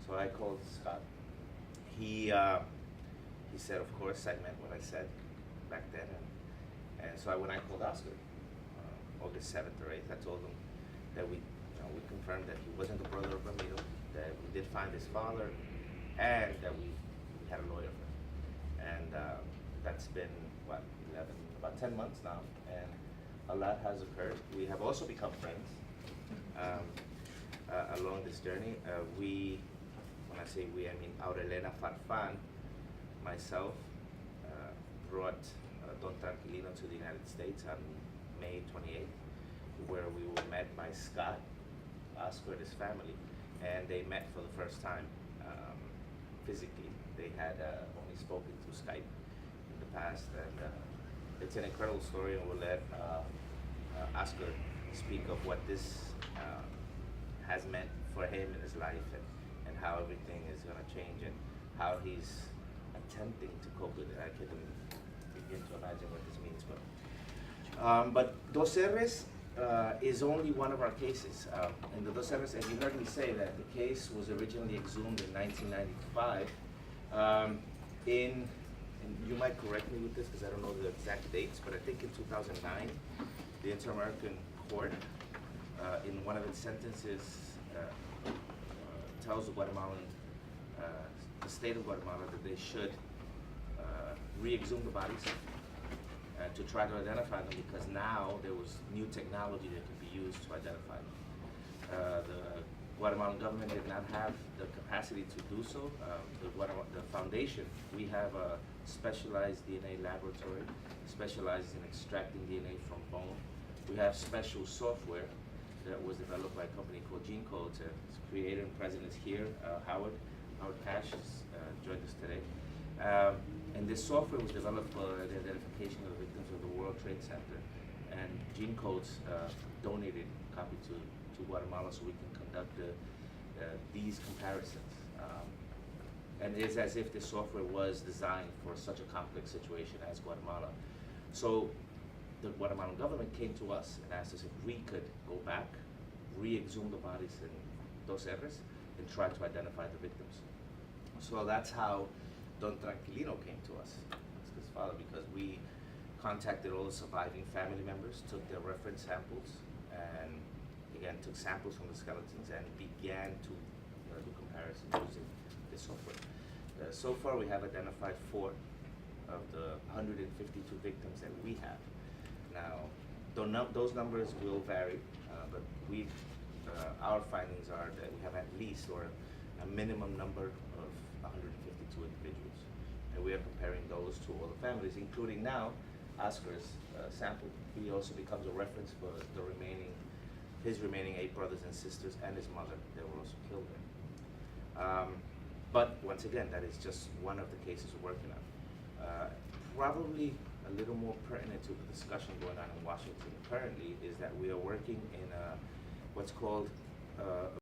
So I called Scott. He said, of course, I meant what I said back then, and so when I called Oscar, August 7th or 8th, I told him that we confirmed that he wasn't the brother of Ramiro, that we did find his father, and that we had a lawyer for him. And that's been, what, about 10 months now, and a lot has occurred. We have also become friends along this journey. When I say we, I mean Aurelena Farfan, myself, brought Don Tranquilino to the United States on May 28th, where we were met by Scott, Oscar, and his family, and they met for the first time physically. They had only spoken through Skype in the past, and it's an incredible story, and we'll let Oscar speak of what this has meant for him in his life, and how everything is going to change, and how he's attempting to cope with it. I can't even begin to imagine what this means. But Dos R's is only one of our cases. And the Dos R's, as you heard me say, that the case was originally exhumed in 1995. And you might correct me with this because I don't know the exact dates, but I think in 2009, the Inter-American Court, in one of its sentences, tells the state of Guatemala that they should re-exhume the bodies to try to identify them, because now there was new technology that could be used to identify them. The Guatemalan government did not have the capacity to do so. The foundation, we have a specialized DNA laboratory, specialized in extracting DNA from bone. We have special software that was developed by a company called GeneCodes. Its creator and president is here, Howard Cash has joined us today. And this software was developed for the identification of the victims of the World Trade Center. And GeneCodes donated a copy to Guatemala so we can conduct these comparisons. And it's as if the software was designed for such a complex situation as Guatemala. So the Guatemalan government came to us and asked us if we could go back, re-exhume the bodies in Dos R's, and try to identify the victims. So that's how Don Tranquilino came to us, his father, because we contacted all the surviving family members, took their reference samples, and again took samples from the skeletons and began to do comparisons using this software. So far we have identified 4 of the 152 victims that we have. Now, those numbers will vary, but our findings are that we have at least, or a minimum number of 152 individuals. And we are comparing those to all the families, including now Oscar's sample. He also becomes a reference for his remaining 8 brothers and sisters and his mother that were also killed there. But once again, that is just one of the cases we're working on. Probably a little more pertinent to the discussion going on in Washington currently is that we are working in what's called